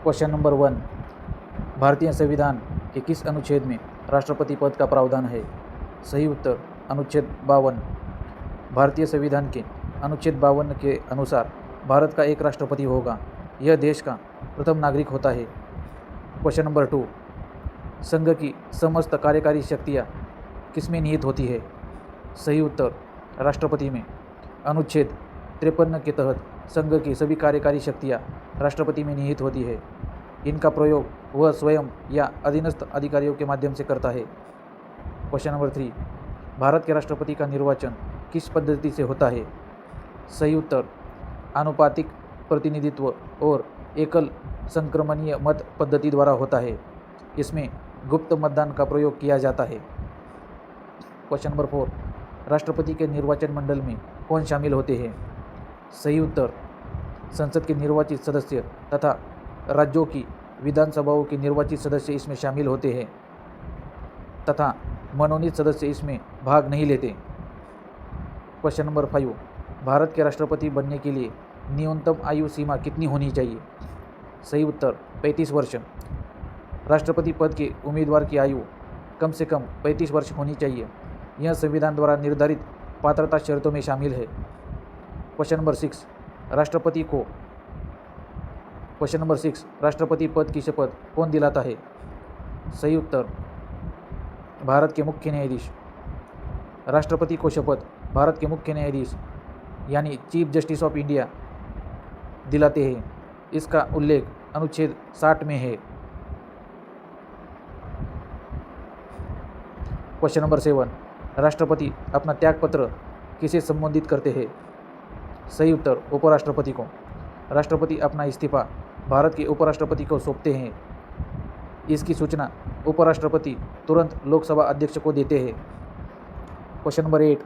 Question number 1, भारतीय संविधान के किस अनुच्छेद में राष्ट्रपति पद का प्रावधान है? सही उत्तर अनुच्छेद 52। भारतीय संविधान के अनुच्छेद 52 के अनुसार भारत का एक राष्ट्रपति होगा। यह देश का प्रथम नागरिक होता है। क्वेश्चन नंबर 2, संघ की समस्त कार्यकारी शक्तियाँ किसमें निहित होती है? सही उत्तर राष्ट्रपति में। अनुच्छेद 53 के तहत संघ की सभी कार्यकारी शक्तियाँ राष्ट्रपति में निहित होती है। इनका प्रयोग वह स्वयं या अधीनस्थ अधिकारियों के माध्यम से करता है। क्वेश्चन नंबर 3, भारत के राष्ट्रपति का निर्वाचन किस पद्धति से होता है? सही उत्तर आनुपातिक प्रतिनिधित्व और एकल संक्रमणीय मत पद्धति द्वारा होता है। इसमें गुप्त मतदान का प्रयोग किया जाता है। क्वेश्चन नंबर 4, राष्ट्रपति के निर्वाचन मंडल में कौन शामिल होते हैं? सही उत्तर संसद के निर्वाचित सदस्य तथा राज्यों की विधानसभाओं के निर्वाचित सदस्य इसमें शामिल होते हैं तथा मनोनीत सदस्य इसमें भाग नहीं लेते। क्वेश्चन नंबर 5, भारत के राष्ट्रपति बनने के लिए न्यूनतम आयु सीमा कितनी होनी चाहिए? सही उत्तर 35 वर्ष। राष्ट्रपति पद के उम्मीदवार की आयु कम से कम 35 वर्ष होनी चाहिए। यह संविधान द्वारा निर्धारित पात्रता शर्तों में शामिल है। क्वेश्चन नंबर 6, राष्ट्रपति पद की शपथ कौन दिलाता है? सही उत्तर भारत के मुख्य न्यायाधीश। राष्ट्रपति को शपथ भारत के मुख्य न्यायाधीश यानी चीफ जस्टिस ऑफ इंडिया दिलाते हैं। इसका उल्लेख अनुच्छेद 60 में है। क्वेश्चन नंबर 7, राष्ट्रपति अपना त्यागपत्र किसे संबोधित करते हैं? सही उत्तर उपराष्ट्रपति को। राष्ट्रपति अपना इस्तीफा भारत के उपराष्ट्रपति को सौंपते हैं। इसकी सूचना उपराष्ट्रपति तुरंत लोकसभा अध्यक्ष को देते हैं। क्वेश्चन नंबर 8,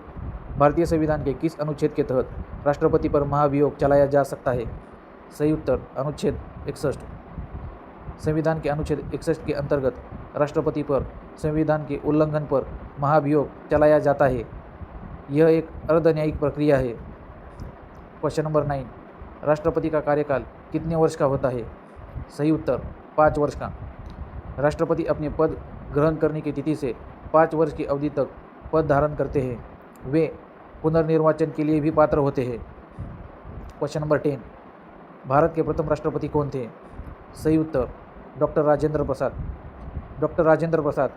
भारतीय संविधान के किस अनुच्छेद के तहत राष्ट्रपति पर महाभियोग चलाया जा सकता है? सही उत्तर अनुच्छेद 61। संविधान के अनुच्छेद 61 के अंतर्गत राष्ट्रपति पर संविधान के उल्लंघन पर महाभियोग चलाया जाता है। यह एक अर्धन्यायिक प्रक्रिया है। क्वेश्चन नंबर 9, राष्ट्रपति का कार्यकाल कितने वर्ष का होता है? सही उत्तर 5 वर्ष का। राष्ट्रपति अपने पद ग्रहण करने की तिथि से 5 वर्ष की अवधि तक पद धारण करते हैं। वे पुनर्निर्वाचन के लिए भी पात्र होते हैं। क्वेश्चन नंबर 10, भारत के प्रथम राष्ट्रपति कौन थे? सही उत्तर डॉक्टर राजेंद्र प्रसाद। डॉक्टर राजेंद्र प्रसाद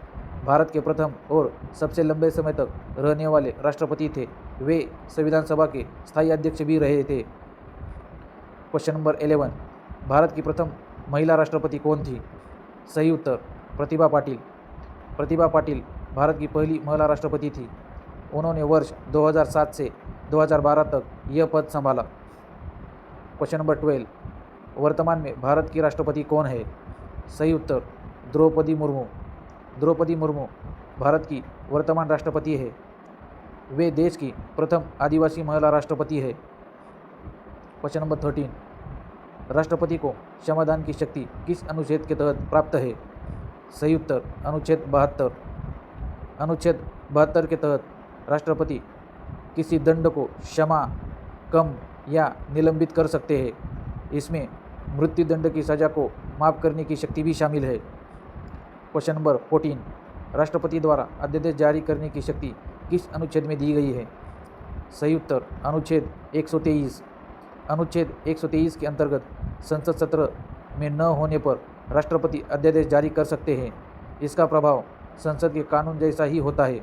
भारत के प्रथम और सबसे लंबे समय तक रहने वाले राष्ट्रपति थे। वे संविधान सभा के स्थायी अध्यक्ष भी रहे थे। क्वेश्चन नंबर 11, भारत की प्रथम महिला राष्ट्रपति कौन थी? सही उत्तर प्रतिभा पाटिल। प्रतिभा पाटिल भारत की पहली महिला राष्ट्रपति थी। उन्होंने वर्ष 2007 से 2012 तक यह पद संभाला। क्वेश्चन नंबर 12, वर्तमान में भारत की राष्ट्रपति कौन है? सही उत्तर द्रौपदी मुर्मू। द्रौपदी मुर्मू भारत की वर्तमान राष्ट्रपति है। वे देश की प्रथम आदिवासी महिला राष्ट्रपति है। क्वेश्चन नंबर 13, राष्ट्रपति को क्षमादान की शक्ति किस अनुच्छेद के तहत प्राप्त है? सही उत्तर अनुच्छेद 72। अनुच्छेद 72 के तहत राष्ट्रपति किसी दंड को क्षमा, कम या निलंबित कर सकते हैं। इसमें मृत्युदंड की सज़ा को माफ़ करने की शक्ति भी शामिल है। क्वेश्चन नंबर 14, राष्ट्रपति द्वारा अध्यादेश जारी करने की शक्ति किस अनुच्छेद में दी गई है? सही उत्तर अनुच्छेद 123। अनुच्छेद 123 के अंतर्गत संसद सत्र में न होने पर राष्ट्रपति अध्यादेश जारी कर सकते हैं। इसका प्रभाव संसद के कानून जैसा ही होता है।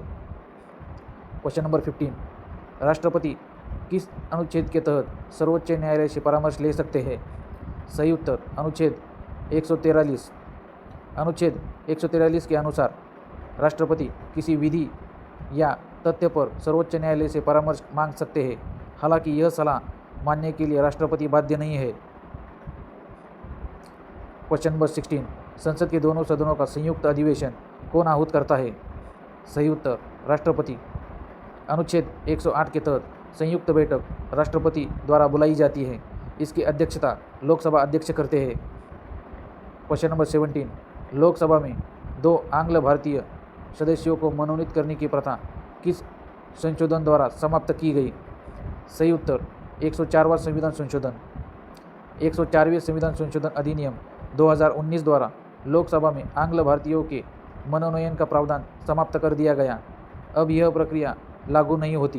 क्वेश्चन नंबर 15, राष्ट्रपति किस अनुच्छेद के तहत सर्वोच्च न्यायालय से परामर्श ले सकते हैं? सही उत्तर अनुच्छेद 143। अनुच्छेद 143 के अनुसार राष्ट्रपति किसी विधि या तथ्य पर सर्वोच्च न्यायालय से परामर्श मांग सकते हैं। हालांकि यह सलाह मानने के लिए राष्ट्रपति बाध्य नहीं है। क्वेश्चन नंबर 16, संसद के दोनों सदनों का संयुक्त अधिवेशन कौन आहूत करता है? सही उत्तर राष्ट्रपति। अनुच्छेद 108 के तहत संयुक्त बैठक राष्ट्रपति द्वारा बुलाई जाती है। इसकी अध्यक्षता लोकसभा अध्यक्ष करते हैं। क्वेश्चन नंबर 17, लोकसभा में 2 आंग्ल भारतीय सदस्यों को मनोनीत करने की प्रथा किस संशोधन द्वारा समाप्त की गई? सही उत्तर 104वां संविधान संशोधन। 104वें संविधान संशोधन अधिनियम 2019 द्वारा लोकसभा में आंग्ल भारतीयों के मनोनयन का प्रावधान समाप्त कर दिया गया। अब यह प्रक्रिया लागू नहीं होती।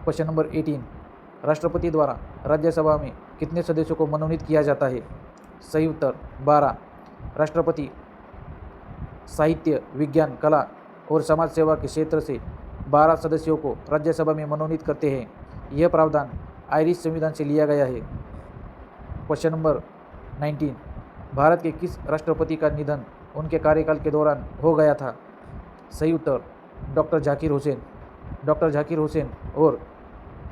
क्वेश्चन नंबर 18, राष्ट्रपति द्वारा राज्यसभा में कितने सदस्यों को मनोनीत किया जाता है? सही उत्तर 12। राष्ट्रपति साहित्य, विज्ञान, कला और समाज सेवा के क्षेत्र से 12 सदस्यों को राज्यसभा में मनोनीत करते हैं। यह प्रावधान आयरिश संविधान से लिया गया है। क्वेश्चन नंबर 19, भारत के किस राष्ट्रपति का निधन उनके कार्यकाल के दौरान हो गया था? सही उत्तर डॉक्टर झाकिर हुसैन। डॉक्टर झाकिर हुसैन और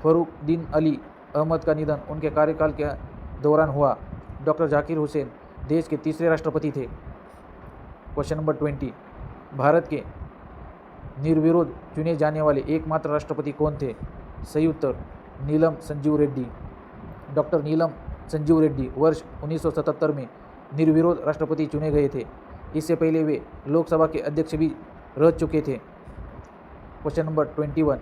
फरुखदीन अली अहमद का निधन उनके कार्यकाल के दौरान हुआ। डॉक्टर झाकिर हुसैन देश के तीसरे राष्ट्रपति थे। क्वेश्चन नंबर 20, भारत के निर्विरोध चुने जाने वाले एकमात्र राष्ट्रपति कौन थे? सही उत्तर नीलम संजीव रेड्डी। डॉक्टर नीलम संजीव रेड्डी वर्ष 1977 में निर्विरोध राष्ट्रपति चुने गए थे। इससे पहले वे लोकसभा के अध्यक्ष भी रह चुके थे। क्वेश्चन नंबर 21,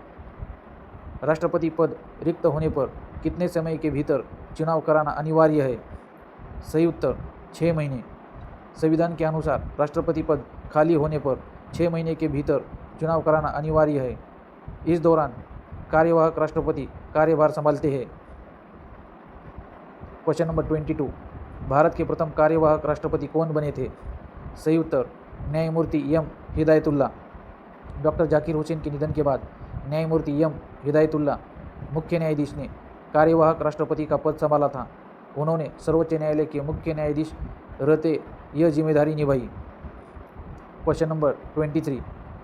राष्ट्रपति पद रिक्त होने पर कितने समय के भीतर चुनाव कराना अनिवार्य है? सही उत्तर 6 महीने। संविधान के अनुसार राष्ट्रपति पद खाली होने पर 6 महीने के भीतर चुनाव कराना अनिवार्य है। इस दौरान कार्यवाहक राष्ट्रपति कार्यभार संभालते हैं। क्वेश्चन नंबर 22, भारत के प्रथम कार्यवाहक राष्ट्रपति कौन बने थे? सही उत्तर न्यायमूर्ति एम हिदायतुल्ला। डॉक्टर झाकिर हुसैन के निधन के बाद न्यायमूर्ति एम हिदायतुल्ला मुख्य न्यायाधीश ने कार्यवाहक राष्ट्रपति का पद संभाला था। उन्होंने सर्वोच्च न्यायालय के मुख्य न्यायाधीश रहते यह जिम्मेदारी निभाई। क्वेश्चन नंबर 23,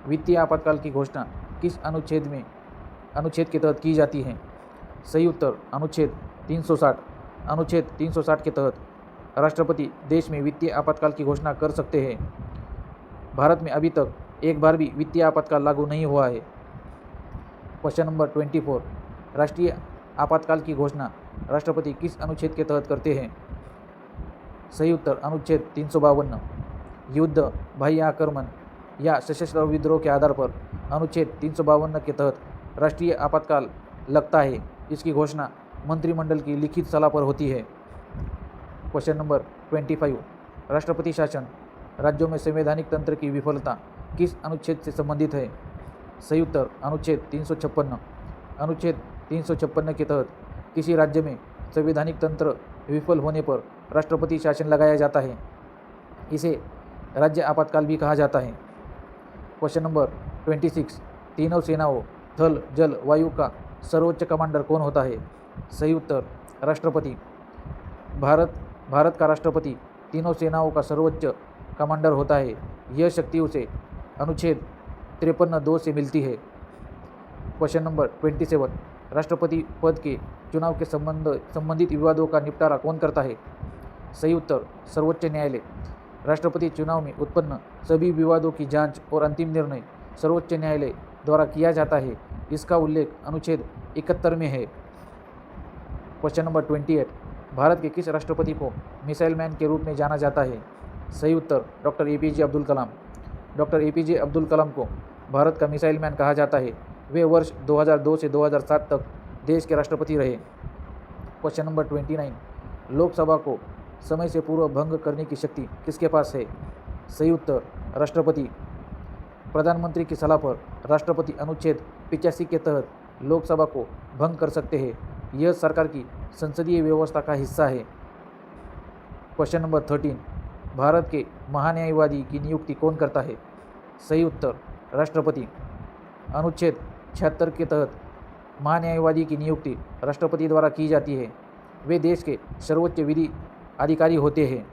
वित्तीय आपातकाल की घोषणा किस अनुच्छेद के तहत की जाती है? सही उत्तर अनुच्छेद 360। अनुच्छेद 360 के तहत राष्ट्रपति देश में वित्तीय आपातकाल की घोषणा कर सकते हैं। भारत में अभी तक एक बार भी वित्तीय आपातकाल लागू नहीं हुआ है। क्वेश्चन नंबर 24, राष्ट्रीय आपातकाल की घोषणा राष्ट्रपति किस अनुच्छेद के तहत करते हैं? सही उत्तर अनुच्छेद 352। युद्ध, बाह्य आक्रमण या सशस्त्र विद्रोह के आधार पर अनुच्छेद 352 के तहत राष्ट्रीय आपातकाल लगता है। इसकी घोषणा मंत्रिमंडल की लिखित सलाह पर होती है। क्वेश्चन नंबर 25, राष्ट्रपति शासन राज्यों में संवैधानिक तंत्र की विफलता किस अनुच्छेद से संबंधित है? सही उत्तर अनुच्छेद 356। अनुच्छेद 356 के तहत किसी राज्य में संवैधानिक तंत्र विफल होने पर राष्ट्रपति शासन लगाया जाता है। इसे राज्य आपातकाल भी कहा जाता है। क्वेश्चन नंबर 26, तीनों सेनाओं थल, जल, वायु का सर्वोच्च कमांडर कौन होता है? सही उत्तर राष्ट्रपति। भारत का राष्ट्रपति तीनों सेनाओं का सर्वोच्च कमांडर होता है। यह शक्ति उसे अनुच्छेद 53(2) से मिलती है। क्वेश्चन नंबर 27, राष्ट्रपति पद के चुनाव के संबंधित विवादों का निपटारा कौन करता है? सही उत्तर सर्वोच्च न्यायालय। राष्ट्रपति चुनाव में उत्पन्न सभी विवादों की जांच और अंतिम निर्णय सर्वोच्च न्यायालय द्वारा किया जाता है। इसका उल्लेख अनुच्छेद 71 में है। क्वेश्चन नंबर 28, भारत के किस राष्ट्रपति को मिसाइल मैन के रूप में जाना जाता है? सही उत्तर doctor APJ Abdul Kalam. Doctor APJ Abdul Kalam को भारत का मिसाइल मैन कहा जाता है। वे वर्ष 2002 से 2007 तक देश के राष्ट्रपति रहे। क्वेश्चन नंबर 29, लोकसभा को समय से पूर्व भंग करने की शक्ति किसके पास है? सही उत्तर राष्ट्रपति। प्रधानमंत्री की सलाह पर राष्ट्रपति अनुच्छेद 85 के तहत लोकसभा को भंग कर सकते हैं। यह सरकार की संसदीय व्यवस्था का हिस्सा है। क्वेश्चन नंबर 13, भारत के महान्यायवादी की नियुक्ति कौन करता है? सही उत्तर राष्ट्रपति। अनुच्छेद 76 के तहत महान्यायवादी की नियुक्ति राष्ट्रपति द्वारा की जाती है। वे देश के सर्वोच्च विधि अधिकारी होते हैं।